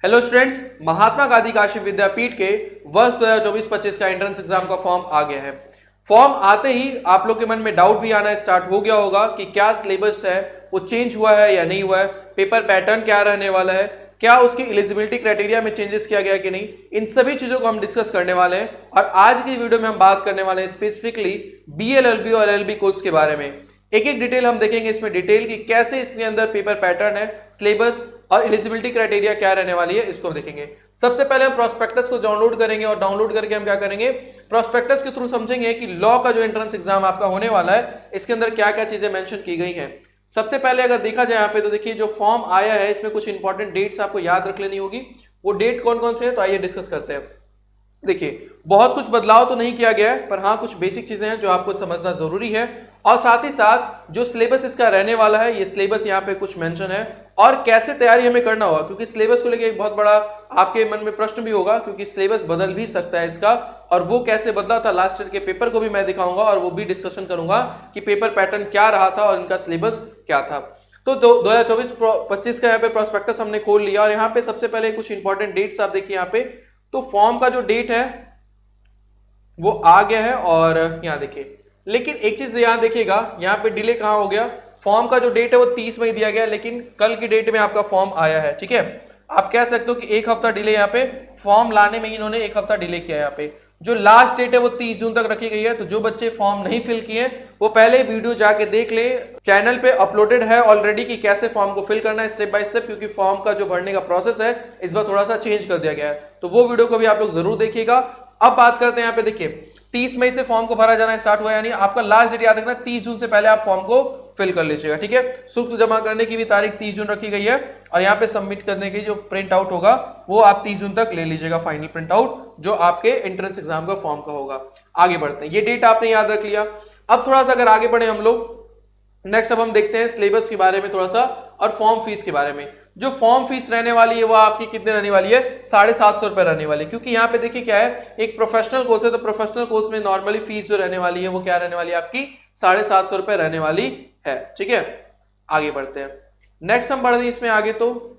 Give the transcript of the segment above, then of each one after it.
Hello students, Mahatma Gandhi Kashi विद्यापीठ के वर्ष 2024-25 का एंट्रेंस एग्जाम का फॉर्म आ गया है। फॉर्म आते ही आप लोग के मन में डाउट भी आना स्टार्ट हो गया होगा कि क्या सिलेबस है वो चेंज हुआ है या नहीं हुआ है, पेपर पैटर्न क्या रहने वाला है, क्या उसकी एलिजिबिलिटी क्राइटेरिया में चेंजेस किया गया कि नहीं। इन सभी चीजों को हम डिस्कस करने वाले हैं और आज की वीडियो में हम बात करने वाले हैं स्पेसिफिकली बीएलएलबी और एलएलबी कोर्स के बारे में। एक एक डिटेल हम देखेंगे इसमें डिटेल कि कैसे इसके अंदर पेपर पैटर्न है, सिलेबस और एलिजिबिलिटी क्राइटेरिया क्या रहने वाली है, इसको हम देखेंगे। सबसे पहले हम प्रोस्पेक्टस को डाउनलोड करेंगे और डाउनलोड करके हम क्या करेंगे, प्रोस्पेक्टस के थ्रू समझेंगे कि लॉ का जो एंट्रेंस एग्जाम आपका होने वाला है इसके अंदर क्या क्या चीजें मेंशन की गई हैं। सबसे पहले अगर देखा जाए यहाँ पे तो देखिए जो फॉर्म आया है इसमें कुछ इंपॉर्टेंट डेट्स आपको याद रख लेनी होगी। वो डेट कौन कौन से हैं तो आइए डिस्कस करते हैं। देखिए बहुत कुछ बदलाव तो नहीं किया गया है पर हाँ कुछ बेसिक चीजें हैं जो आपको समझना जरूरी है और साथ ही साथ जो सिलेबस इसका रहने वाला है ये सिलेबस यहाँ पे कुछ मेंशन है और कैसे तैयारी हमें करना होगा, क्योंकि सिलेबस को लेकर एक बहुत बड़ा आपके मन में प्रश्न भी होगा क्योंकि सिलेबस बदल भी सकता है इसका, और वो कैसे बदला था लास्ट ईयर के पेपर को भी मैं दिखाऊंगा और वो भी डिस्कशन करूंगा कि पेपर पैटर्न क्या रहा था और इनका सिलेबस क्या था। तो 2024-25 का यहाँ पे प्रोस्पेक्टस हमने खोल लिया और यहाँ पे सबसे पहले कुछ इंपॉर्टेंट डेट्स आप देखिए यहाँ पे। तो फॉर्म का जो डेट है वो आ गया है और यहाँ देखिए, लेकिन एक चीज ध्यान देखिएगा यहाँ पे डिले कहाँ हो गया। फॉर्म का जो डेट है वो 30 मई दिया गया लेकिन कल की डेट में आपका फॉर्म आया है, ठीक है। आप कह सकते हो कि एक हफ्ता डिले यहाँ पे फॉर्म लाने में इन्होंने एक हफ्ता डिले किया है। यहाँ पे जो लास्ट डेट है वो 30 जून तक रखी गई है, तो जो बच्चे फॉर्म नहीं फिल किए वो पहले वीडियो जाके देख ले, चैनल पे अपलोडेड है ऑलरेडी कि कैसे फॉर्म को फिल करना है स्टेप बाय स्टेप, क्योंकि फॉर्म का जो भरने का प्रोसेस है इस बार थोड़ा सा चेंज कर दिया गया है, तो वो वीडियो को भी आप लोग जरूर देखिएगा। अब बात करते हैं यहाँ पे देखिए 30 मई से फॉर्म को भरा जाना स्टार्ट हुआ, यानी आपका लास्ट डेट याद रखना 30 जून से पहले आप फॉर्म को फिल कर लीजिएगा, ठीक है। शुल्क जमा करने की भी तारीख 30 जून रखी गई है और यहाँ पे सबमिट करने की जो प्रिंट आउट होगा वो आप 30 जून तक ले लीजिएगा, फाइनल प्रिंट आउट जो आपके एंट्रेंस एग्जाम का फॉर्म का होगा। आगे बढ़ते हैं, ये डेट आपने याद रख लिया। अब थोड़ा सा अगर आगे बढ़े हम लोग, नेक्स्ट अब हम देखते हैं सिलेबस के बारे में थोड़ा सा और फॉर्म फीस के बारे में। जो फॉर्म फीस रहने वाली है वो आपकी कितने रहने वाली है, 750 रुपए रहने वाली है, क्योंकि यहाँ पे देखिए क्या है, एक प्रोफेशनल कोर्स है तो प्रोफेशनल कोर्स में नॉर्मली फीस जो रहने वाली है वो क्या रहने वाली है आपकी 750 रुपए रहने वाली है, ठीक है। आगे बढ़ते हैं, नेक्स्ट हम बढ़ रहे हैं इसमें आगे। तो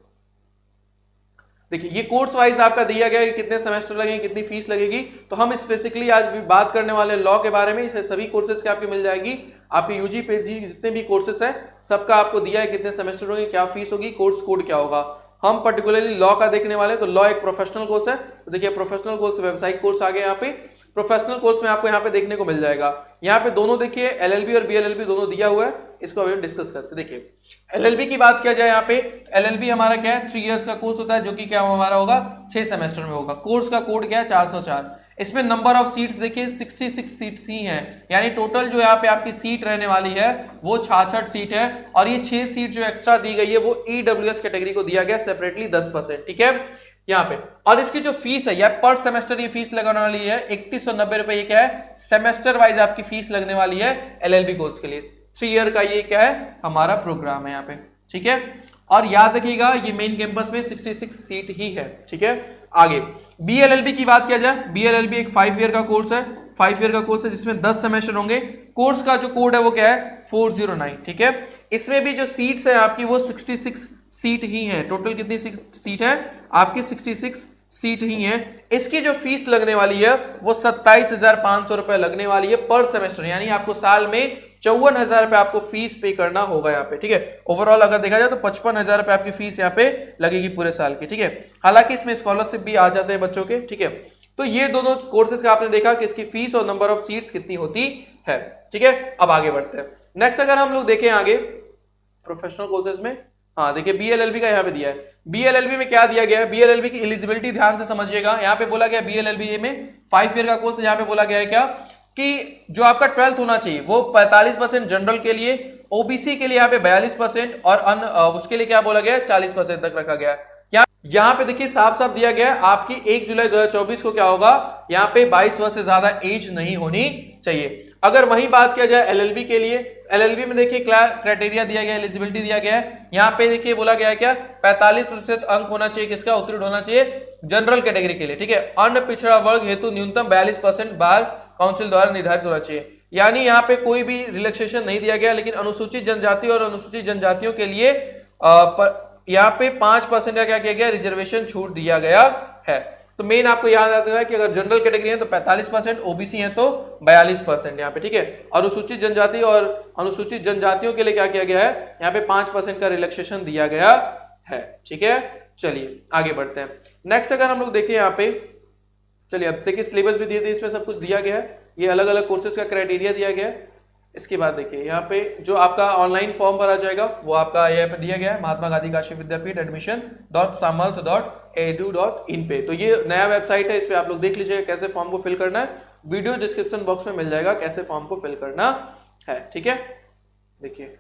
देखिए ये कोर्स वाइज आपका दिया गया है कि कितने सेमेस्टर लगेंगे, कितनी फीस लगेगी, तो हम स्पेसिफिकली आज भी बात करने वाले लॉ के बारे में। इसे सभी कोर्सेज की आपकी मिल जाएगी, आपके यूजी पीजी जितने भी कोर्सेज हैं सबका आपको दिया है कितने सेमेस्टर होंगे, क्या फीस होगी, कोर्स कोड क्या होगा। हम पर्टिकुलरली लॉ का देखने वाले, तो लॉ एक प्रोफेशनल कोर्स है, तो देखिए प्रोफेशनल कोर्स व्यावसायिक कोर्स आ गया यहाँ पे। प्रोफेशनल कोर्स में आपको यहाँ पे देखने को मिल जाएगा, यहाँ पे दोनों देखिए एलएलबी और बीएलएलबी दोनों दिया हुआ है, इसको अभी डिस्कस करते हैं। देखिए एलएलबी की बात किया जाए यहाँ पे, एलएलबी हमारा क्या है, 3 इयर्स का कोर्स होता है जो कि क्या हमारा होगा 6 सेमेस्टर में होगा। कोर्स का कोड क्या है 404। इसमें नंबर ऑफ सीट्स देखिए 66 सीट्स ही हैं, यानी टोटल जो यहाँ पे आपकी सीट रहने वाली है वो 66 सीट है और ये 6 सीट जो एक्स्ट्रा दी गई है वो ईडब्ल्यूएस कैटेगरी को दिया गया सेपरेटली 10%, ठीक है यहाँ पे। और इसकी जो फीस है यार पर सेमेस्टर ये फीस लगने वाली है 3190 रुपए, ये क्या है सेमेस्टर वाइज आपकी फीस लगने वाली है एलएलबी कोर्स के लिए। 3 ईयर का ये क्या है हमारा प्रोग्राम है यहाँ पे, ठीक है। और याद रखिएगा ये मेन कैंपस में 66 सीट ही है, ठीक है। आगे बीएलएलबी की बात किया जाए, बीएलएलबी एक 5 ईयर का कोर्स है, 5 ईयर का कोर्स है जिसमें 10 सेमेस्टर होंगे। कोर्स का जो कोड है वो क्या है 409, ठीक है। इसमें भी जो सीट्स है आपकी वो 66 सीट ही है, टोटल कितनी सीट है आपकी 66 सीट ही है। इसकी जो फीस लगने वाली है वो 27,500 रुपए लगने वाली है पर सेमेस्टर, यानी आपको साल में 54,000 रुपए आपको फीस पे करना होगा यहाँ पे, ठीक है। ओवरऑल अगर देखा जाए तो 55,000 रुपए आपकी फीस यहाँ पे लगेगी पूरे साल की, ठीक है। हालांकि इसमें स्कॉलरशिप भी आ जाते हैं बच्चों के, ठीक है। तो ये दोनों कोर्सेज का आपने देखा कि इसकी फीस और नंबर ऑफ सीट्स कितनी होती है, ठीक है। अब आगे बढ़ते हैं, नेक्स्ट अगर हम लोग देखें आगे प्रोफेशनल कोर्सेज में, हाँ देखिए बीएलएलबी का यहाँ पे दिया है। बीएलएलबी में क्या दिया गया है, बीएलएलबी की एलिजिबिलिटी ध्यान से समझिएगा। यहाँ पे बोला गया बीएलएलबी में 5 ईयर का कोर्स है, यहाँ पे बोला गया है क्या कि जो आपका 12th होना चाहिए वो 45% जनरल के लिए, ओबीसी के लिए यहाँ पे 42% और उसके लिए क्या बोला गया है 40% तक रखा गया है। यहाँ पे देखिए साफ साफ दिया गया है आपकी 1 जुलाई 2024 को क्या होगा, यहाँ पे 22 वर्ष से ज्यादा एज नहीं होनी चाहिए। अगर वही बात किया जाए एलएलबी के लिए, एलएलबी में देखिए क्राइटेरिया दिया गया है, एलिजिबिलिटी दिया गया है। यहाँ पे देखिए बोला गया है क्या 45% अंक होना चाहिए, किसका उत्तीर्ण होना चाहिए जनरल कैटेगरी के लिए, ठीक है। अन्य पिछड़ा वर्ग हेतु न्यूनतम 42% बार काउंसिल द्वारा निर्धारित होना चाहिए, यानी यहाँ पे कोई भी रिलैक्सेशन नहीं दिया गया, लेकिन अनुसूचित जनजाति और अनुसूचित जनजातियों के लिए यहाँ पे 5% का क्या किया गया, रिजर्वेशन छूट दिया गया है। तो मेन आपको याद रखना है कि अगर जनरल कैटेगरी है तो 45%, ओबीसी है तो 42% यहाँ पे, ठीक है। अनुसूचित जनजाति और अनुसूचित जनजातियों के लिए क्या किया गया है, यहाँ पे 5% का रिलैक्सेशन दिया गया है, ठीक है। चलिए आगे बढ़ते हैं। नेक्स्ट अगर हम लोग देखें यहाँ पे, चलिए अब देखिए सिलेबस भी दिए थे, इसमें सब कुछ दिया गया है, ये अलग अलग कोर्सेज का क्राइटेरिया दिया गया है। इसके बाद देखिए यहाँ पे जो आपका ऑनलाइन फॉर्म भरा जाएगा वो आपका यहाँ पे दिया गया है, महात्मा गांधी काशी विद्यापीठ admission.samarth.edu.in पे। तो ये नया वेबसाइट है, इस पे आप लोग देख लीजिएगा कैसे फॉर्म को फिल करना है, वीडियो डिस्क्रिप्शन बॉक्स में मिल जाएगा कैसे फॉर्म को फिल करना है, ठीक है। देखिए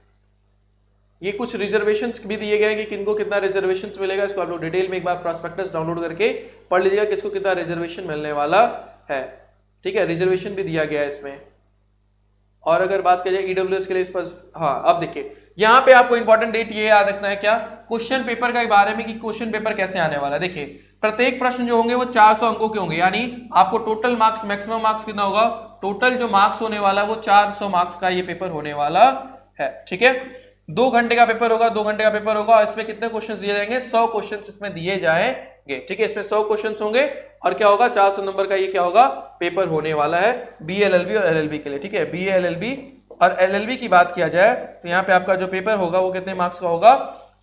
ये कुछ रिजर्वेशंस भी दिए गए हैं कि किनको कितना रिजर्वेशंस मिलेगा, इसको आप लोग डिटेल में एक बार प्रॉस्पेक्टस डाउनलोड करके पढ़ लीजिएगा किसको कितना रिजर्वेशन मिलने वाला है, ठीक है। रिजर्वेशन भी दिया गया है इसमें। और अगर बात की जाए ईडब्ल्यूएस के लिए इस पर, हाँ अब देखिए यहाँ पे आपको इंपॉर्टेंट डेट ये याद रखना है क्या, क्वेश्चन पेपर के बारे में कि क्वेश्चन पेपर कैसे आने वाला है। देखिए प्रत्येक प्रश्न जो होंगे वो 400 अंकों के होंगे, यानी आपको टोटल मार्क्स, मैक्सिमम मार्क्स कितना होगा, टोटल जो मार्क्स होने वाला है वो 400 मार्क्स का ये पेपर होने वाला है, ठीक है। 2 घंटे का पेपर होगा, 2 घंटे का पेपर होगा और इसमें कितने क्वेश्चन दिए जाएंगे, 100 क्वेश्चन इसमें दिए जाएंगे, ठीक है। इसमें 100 क्वेश्चन होंगे और क्या होगा, 400 नंबर का ये क्या होगा, पेपर होने वाला है बीए एलएलबी और एलएलबी के लिए, ठीक है। बीए एलएलबी और एलएलबी की बात किया जाए तो यहाँ पे आपका जो पेपर होगा वो कितने मार्क्स का होगा,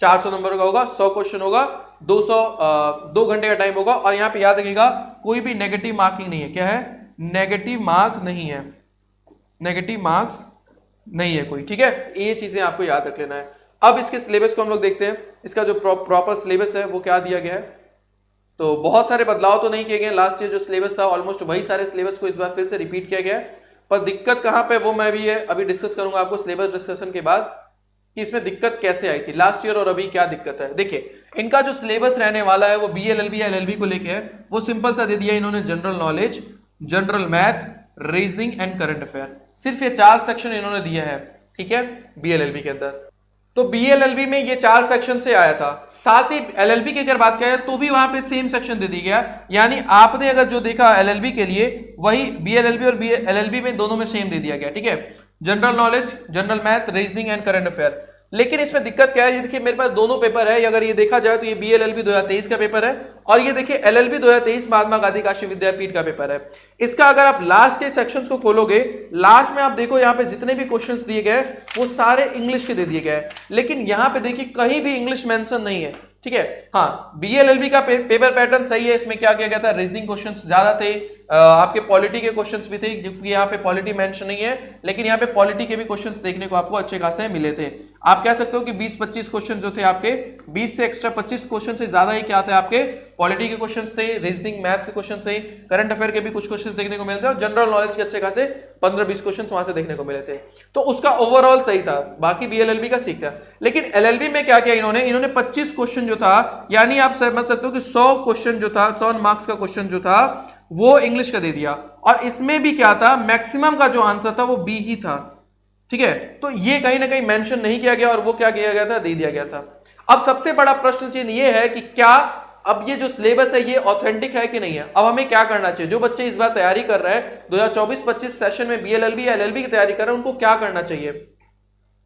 400 नंबर का होगा, 100 क्वेश्चन होगा, 2 घंटे का टाइम होगा। और यहाँ पे याद रखिएगा कोई भी नेगेटिव मार्किंग नहीं है, क्या है, नेगेटिव मार्क नहीं है, नेगेटिव मार्क्स नहीं है कोई, ठीक है। ये चीजें आपको याद रख लेना है। अब इसके सिलेबस को हम लोग देखते हैं, इसका जो प्रॉपर सिलेबस है वो क्या दिया गया है। तो बहुत सारे बदलाव तो नहीं किए गए, लास्ट ईयर जो सिलेबस था ऑलमोस्ट वही सारे सिलेबस को इस बार फिर से रिपीट किया गया है। पर दिक्कत कहां पे वो मैं भी है अभी डिस्कस करूंगा आपको सिलेबस डिस्कशन के बाद कि इसमें दिक्कत कैसे आई थी लास्ट ईयर और अभी क्या दिक्कत है। देखिए इनका जो सिलेबस रहने वाला है वो बीएलएलबी या एलएलबी को लेके है, वो सिंपल सा दे दिया इन्होंने, general knowledge, general math, reasoning and current affair, सिर्फ ये 4 सेक्शन इन्होंने दिया है, ठीक है, बीएलएलबी के अंदर। तो बीएलएलबी में ये 4 सेक्शन से आया था, साथ ही एलएलबी की अगर बात करें तो भी वहां पे सेम सेक्शन दे दिया गया, यानी आपने अगर जो देखा एलएलबी के लिए वही बीएलएलबी और एलएलबी में दोनों में सेम दे दिया गया, ठीक है। General knowledge, general math, reasoning and current affair. लेकिन इसमें दिक्कत क्या है, ये देखिए मेरे पास दोनों पेपर है, अगर ये देखा जाए तो ये बीएलएलबी 2023 का पेपर है और ये देखिए एलएलबी 2023 महात्मा गांधी काशी विद्यापीठ का पेपर है। इसका अगर आप लास्ट के सेक्शंस को खोलोगे, लास्ट में आप देखो यहाँ पे जितने भी क्वेश्चंस दिए गए वो सारे इंग्लिश के दे दिए गए, लेकिन यहाँ पे देखिए कहीं भी इंग्लिश मेंशन नहीं है, ठीक है। हाँ बीएलएलबी का पेपर पैटर्न सही है, इसमें क्या किया गया था, रीजनिंग क्वेश्चंस ज्यादा थे, आपके पॉलिटी के क्वेश्चंस भी थे, क्योंकि यहाँ पे पॉलिटी मेंशन नहीं है, लेकिन यहाँ पे पॉलिटी के भी क्वेश्चंस देखने को आपको अच्छे खासे मिले थे। आप कह सकते हो कि 20-25 क्वेश्चन जो थे आपके, 20 से एक्स्ट्रा 25 क्वेश्चन से ज्यादा ही क्या थे आपके, पॉलिटी के क्वेश्चंस थे, रीजनिंग मैथ्स के क्वेश्चन थे, करंट अफेयर के भी कुछ क्वेश्चन देखने को मिले थे और जनरल नॉलेज के अच्छे खासे 15-20 क्वेश्चन वहां से देखने को मिले थे। तो उसका ओवरऑल सही था, बाकी बीएलएलबी का ठीक था। लेकिन एलएलबी में क्या किया इन्होंने 25 क्वेश्चन जो था, यानी आप समझ सकते हो कि 100 क्वेश्चन जो था, 100 मार्क्स का क्वेश्चन जो था वो इंग्लिश का दे दिया, और इसमें भी क्या था, मैक्सिमम का जो आंसर था वो बी ही था, ठीक है। तो ये कहीं ना कहीं मेंशन नहीं किया गया और वो क्या किया गया था, दे दिया गया था। अब सबसे बड़ा प्रश्न चिन्ह ये है कि क्या अब ये जो सिलेबस है ये ऑथेंटिक है कि नहीं है। अब हमें क्या करना चाहिए, जो बच्चे इस बार तैयारी कर रहे हैं 2024-25 सेशन में बीएलएलबी या एलएलबी की तैयारी कर रहे हैं, उनको क्या करना चाहिए।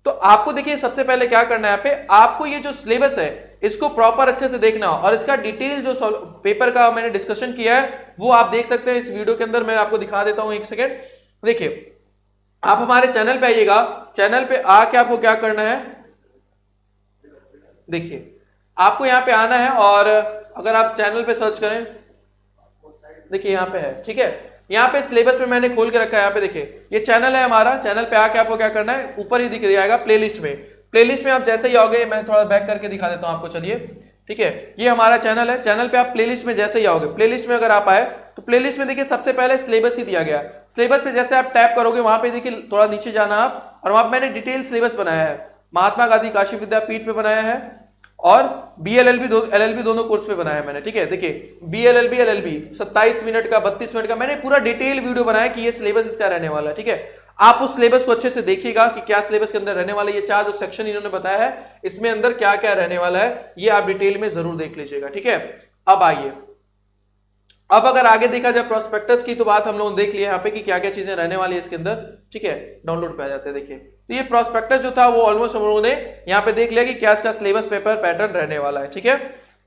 तो आपको देखिए सबसे पहले क्या करना है, यहाँ पे आपको ये जो सिलेबस है इसको प्रॉपर अच्छे से देखना हो और इसका डिटेल जो पेपर का मैंने डिस्कशन किया है वो आप देख सकते हैं इस वीडियो के अंदर। मैं आपको दिखा देता हूं, एक सेकेंड। देखिए आप हमारे चैनल पे आइएगा, चैनल पे आके आपको क्या करना है, देखिए आपको यहाँ पे आना है और अगर आप चैनल पे सर्च करें, देखिए यहाँ पे है, ठीक है। यहाँ पे सिलेबस में मैंने खोल के रखा है, यहाँ पे देखिए ये चैनल है हमारा, चैनल पे आके आपको क्या करना है, ऊपर ही दिख जाएगा प्लेलिस्ट में, प्लेलिस्ट में आप जैसे ही आओगे, मैं थोड़ा बैक करके दिखा देता हूँ आपको, चलिए ठीक है। ये हमारा चैनल है, चैनल पे आप प्लेलिस्ट में जैसे ही आओगे, प्लेलिस्ट में अगर आप आए तो प्लेलिस्ट में देखिए सबसे पहले सिलेबस ही दिया गया, सिलेबस पे जैसे आप टैप करोगे वहां पे देखिए थोड़ा नीचे जाना आप, और वहां पे मैंने डिटेल सिलेबस बनाया है, महात्मा गांधी काशी विद्यापीठ पे बनाया है और बीएलएलबी एलएलबी दोनों कोर्स पे बनाया है मैंने, ठीक है। देखिए बीएलएलबी एलएलबी 27 मिनट का 32 मिनट का मैंने पूरा डिटेल वीडियो बनाया कि ये सिलेबस इसका रहने वाला है, ठीक है। आप उस सिलेबस को अच्छे से देखिएगा कि क्या सिलेबस के अंदर रहने वाला है, ये 4 जो सेक्शन इन्होंने बताया है इसमें अंदर क्या क्या रहने वाला है, ये आप डिटेल में जरूर देख लीजिएगा, ठीक है। अब आइए, अब अगर आगे देखा जाए प्रोस्पेक्टस की तो बात हम लोग देख लिया यहाँ पे कि क्या क्या चीजें रहने वाली है इसके अंदर, ठीक है। डाउनलोड पे आ जाते हैं, देखिए तो ये प्रोस्पेक्टस जो था वो ऑलमोस्ट हम लोगों ने यहाँ पे देख लिया कि क्या इसका सिलेबस पेपर पैटर्न रहने वाला है, ठीक है।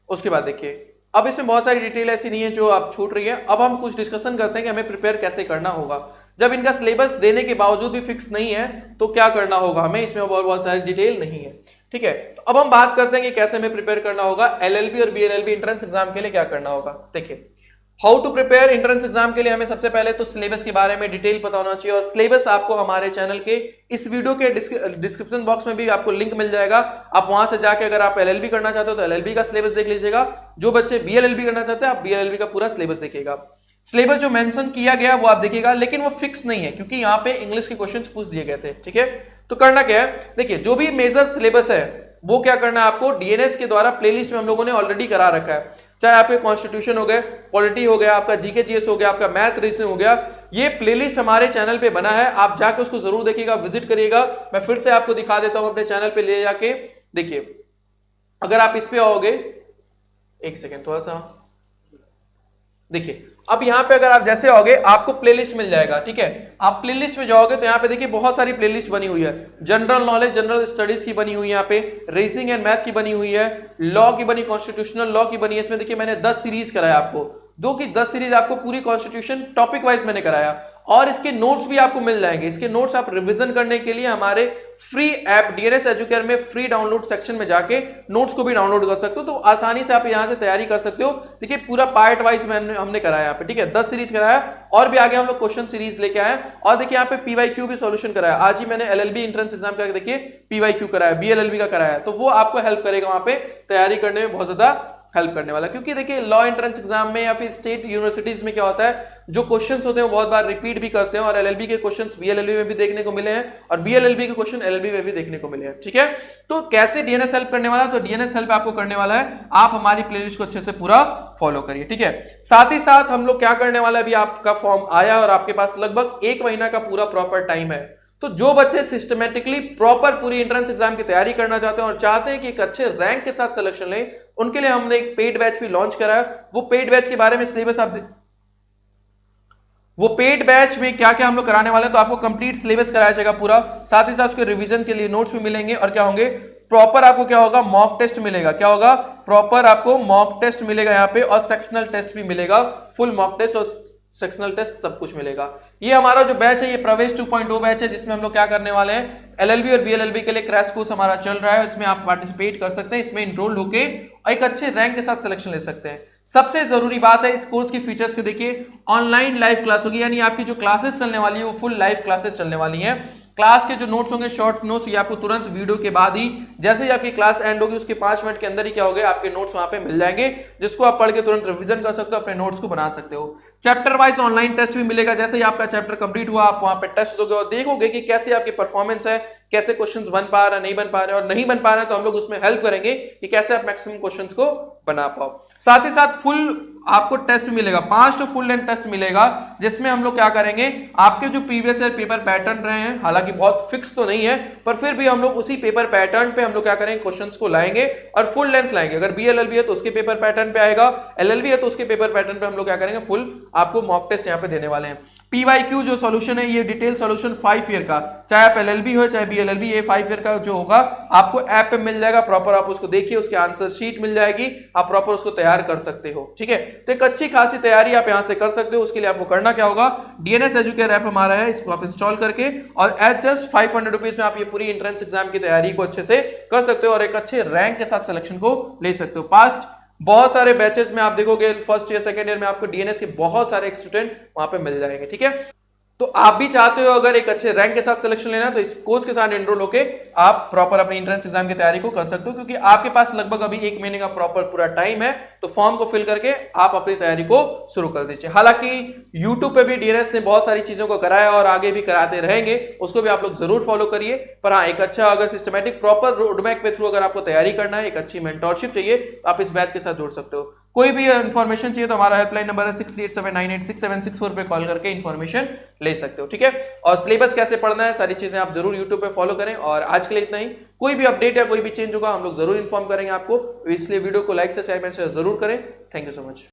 उसके बाद देखिए अब इसमें बहुत सारी डिटेल ऐसी नहीं है जो आप छूट रही है। अब हम कुछ डिस्कशन करते हैं कि हमें प्रिपेयर कैसे करना होगा। जब इनका सिलेबस देने के बावजूद भी फिक्स नहीं है तो क्या करना होगा हमें, इसमें बहुत सारी डिटेल नहीं है, ठीक है। तो अब हम बात करते हैं कि कैसे हमें प्रिपेयर करना होगा एलएलबी और बीएलएलबी एंट्रेंस एग्जाम के लिए क्या करना होगा। देखिए how to prepare entrance exam के लिए हमें सबसे पहले तो सिलेबस के बारे में डिटेल पता होना चाहिए, और सिलेबस आपको हमारे चैनल के इस वीडियो के डिस्क्रिप्शन बॉक्स में भी आपको लिंक मिल जाएगा। आप वहां से जाके अगर आप एलएलबी करना चाहते हो तो एलएलबी का सिलेबस देख लीजिएगा, जो बच्चे बीएलएलबी करना चाहते हैं आप बीएलएलबी का पूरा सिलेबस देखिएगा। सिलेबस जो मेंशन किया गया वो आप देखिएगा, लेकिन वो फिक्स नहीं है क्योंकि यहाँ पे इंग्लिश के क्वेश्चंस पूछ दिए गए थे, ठीक है। तो करना क्या है, देखिए जो भी मेजर सिलेबस है वो क्या करना है आपको डीएनएस के द्वारा प्लेलिस्ट में हम लोगों ने ऑलरेडी करा रखा है, चाहे आपके कॉन्स्टिट्यूशन हो गए, पॉलिटी हो गया, आपका जीके जीएस हो गया, आपका मैथ रीजनिंग हो गया, ये प्लेलिस्ट हमारे चैनल पे बना है, आप जाके उसको जरूर देखिएगा, विजिट करिएगा। मैं फिर से आपको दिखा देता हूं अपने चैनल पे ले जाके, देखिए अगर आप इस पे आओगे, एक सेकेंड थोड़ा सा देखिए, अब यहाँ पे अगर आप जैसे आओगे आपको प्लेलिस्ट मिल जाएगा, ठीक है। आप प्लेलिस्ट में जाओगे तो यहाँ पे देखिए बहुत सारी प्लेलिस्ट बनी हुई है, जनरल नॉलेज जनरल स्टडीज की बनी हुई है, यहाँ पे रीजनिंग एंड मैथ की बनी हुई है, लॉ की बनी, कॉन्स्टिट्यूशनल लॉ की बनी है। इसमें देखिए मैंने 10 सीरीज कराया आपको, 2 की 10 सीरीज आपको पूरी कॉन्स्टिट्यूशन टॉपिक वाइज मैंने कराया, और इसके नोट्स भी आपको मिल जाएंगे। इसके नोट्स आप रिवीजन करने के लिए हमारे फ्री ऐप डीएनएस एजुकेयर में फ्री डाउनलोड सेक्शन में जाके नोट्स को भी डाउनलोड कर सकते हो, तो आसानी से आप यहां से तैयारी कर सकते हो। देखिए पूरा पार्ट वाइज हमने कराया यहाँ पे, ठीक है, 10 सीरीज कराया, और भी आगे हम लोग क्वेश्चन सीरीज लेके आए, और देखिए यहाँ पे पीवाईक्यू भी सॉल्यूशन कराया। आज ही मैंने एलएलबी एंट्रेंस एग्जाम का देखिए पीवाईक्यू कराया, बीएलएलबी का कराया, तो वो आपको हेल्प करेगा वहां पे तैयारी करने में, बहुत ज्यादा हेल्प करने वाला। क्योंकि देखिए लॉ एंट्रेंस एग्जाम में या फिर स्टेट यूनिवर्सिटीज में क्या होता है, जो क्वेश्चंस होते हैं वो बहुत बार रिपीट भी करते हैं, और एलएलबी के क्वेश्चंस बीएलएलबी में भी देखने को मिले हैं, और बीएलएलबी के क्वेश्चन एलएलबी में भी देखने को मिले हैं, ठीक है। तो कैसे डीएनएस हेल्प करने वाला है, तो डीएनएस हेल्प आपको करने वाला है, आप हमारी प्लेलिस्ट को अच्छे से पूरा फॉलो करिए, ठीक है। साथ ही साथ हम लोग क्या करने वाला है, अभी आपका फॉर्म आया और आपके पास लगभग 1 महीना का पूरा प्रॉपर टाइम है, तो जो बच्चे सिस्टमेटिकली प्रॉपर पूरी एंट्रेंस एग्जाम की तैयारी करना चाहते हैं और चाहते हैं कि एक अच्छे रैंक के साथ सिलेक्शन लें, उनके लिए हमने एक पेड बैच भी लॉन्च करा है। वो पेड बैच के बारे में सिलेबस वो पेड बैच में क्या क्या हम लोग कराने वाले हैं, तो आपको कंप्लीट सिलेबस कराया जाएगा पूरा, साथ ही साथ उसके रिवीजन के लिए नोट्स भी मिलेंगे, और क्या होंगे प्रॉपर आपको क्या होगा मॉक टेस्ट मिलेगा, क्या होगा प्रॉपर आपको मॉक टेस्ट मिलेगा यहाँ पे, और सेक्शनल टेस्ट भी मिलेगा, फुल मॉक टेस्ट और सेक्शनल टेस्ट सब कुछ मिलेगा। ये हमारा जो बैच है ये प्रवेश 2.0 बैच है, जिसमें हम लोग क्या करने वाले हैं एलएलबी और बीएलएलबी के लिए क्रैश कोर्स हमारा चल रहा है, इसमें आप पार्टिसिपेट कर सकते हैं, इसमें इनरोल होके एक अच्छे रैंक के साथ सिलेक्शन ले सकते हैं। सबसे जरूरी बात है इस कोर्स की फीचर्स के, देखिए ऑनलाइन लाइव क्लास होगी, यानी आपकी जो क्लासेस चलने वाली है वो फुल लाइव क्लासेस चलने वाली हैं। क्लास के जो नोट्स होंगे शॉर्ट नोट्स, ये आपको तुरंत वीडियो के बाद ही, जैसे ही आपकी क्लास एंड होगी उसके 5 मिनट के अंदर ही क्या होगा आपके नोट्स वहां पे मिल जाएंगे, जिसको आप पढ़ के तुरंत रिवीजन कर सकते हो, अपने नोट्स को बना सकते हो। चैप्टर वाइज ऑनलाइन टेस्ट भी मिलेगा, जैसे ही आपका चैप्टर कंप्लीट हुआ आप वहां पे टेस्ट दोगे और देखोगे कि कैसे आपकी परफॉर्मेंस है, कैसे क्वेश्चंस बन पा रहा है, नहीं बन पा रहे, और नहीं बन पा रहे तो हम लोग उसमें हेल्प करेंगे कि कैसे आप मैक्सिमम क्वेश्चंस को बना पाओ। साथ ही साथ फुल आपको टेस्ट मिलेगा, 5 तो फुल लेंथ टेस्ट मिलेगा, जिसमें हम लोग क्या करेंगे आपके जो प्रीवियस ईयर पेपर पैटर्न रहे हैं, हालांकि बहुत फिक्स तो नहीं है पर फिर भी हम लोग उसी पेपर पैटर्न पे हम लोग क्या करेंगे क्वेश्चंस को लाएंगे और फुल लेंथ लाएंगे। अगर बीएलएलबी है तो उसके पेपर पैटर्न पे आएगा, एलएलबी है तो उसके पेपर पैटर्न पे हम लोग क्या करेंगे फुल आपको मॉक टेस्ट यहाँ पे देने वाले हैं। पीवाईक्यू जो सॉल्यूशन है ये डिटेल सॉल्यूशन 5 ईयर का, चाहे आप एलएलबी हो चाहे बीएलएलबी, ये 5 ईयर का जो होगा आपको ऐप पे मिल जाएगा, प्रॉपर आप उसको देखिए, उसके आंसर शीट मिल जाएगी, आप प्रॉपर उसको तैयार कर सकते हो, ठीक है। तो एक अच्छी खासी तैयारी आप यहां से कर सकते हो। उसके लिए आपको करना क्या होगा, डीएनएस एजुकेयर ऐप हमारा है, इसको आप इंस्टॉल करके और एट जस्ट 500 रुपीज में आप ये पूरी एंट्रेंस एग्जाम की तैयारी को अच्छे से कर सकते हो और एक अच्छे रैंक के साथ सिलेक्शन को ले सकते हो। पास्ट बहुत सारे बैचेस में आप देखोगे फर्स्ट ईयर सेकंड ईयर में आपको डीएनएस के बहुत सारे स्टूडेंट वहां पे मिल जाएंगे, ठीक है। तो आप भी चाहते हो अगर एक अच्छे रैंक के साथ सिलेक्शन लेना तो इस कोर्स के साथ एनरोल होके आप प्रॉपर अपनी एंट्रेंस एग्जाम की तैयारी को कर सकते हो, क्योंकि आपके पास लगभग अभी 1 महीने का प्रॉपर पूरा टाइम है, तो फॉर्म को फिल करके आप अपनी तैयारी को शुरू कर दीजिए। हालांकि यूट्यूब पे भी डीएनएस ने बहुत सारी चीजों को कराया और आगे भी कराते रहेंगे, उसको भी आप लोग जरूर फॉलो करिए। पर हाँ, एक अच्छा अगर सिस्टमेटिक प्रॉपर रोडमैप के थ्रू अगर आपको तैयारी करना है, एक अच्छी मेंटोरशिप चाहिए, तो आप इस बैच के साथ जुड़ सकते हो। कोई भी इन्फॉर्मेशन चाहिए तो हमारा हेल्पलाइन नंबर है 6387986764 पे कॉल करके इन्फॉर्मेशन ले सकते हो, ठीक है। और सिलेबस कैसे पढ़ना है सारी चीजें आप जरूर यूट्यूब पे फॉलो करें। और आज के लिए इतना ही, कोई भी अपडेट या कोई भी चेंज होगा हम लोग जरूर इन्फॉर्म करेंगे आपको, इसलिए वीडियो को लाइक सब्सक्राइब एंड शेयर जरूर करें। Thank you so much.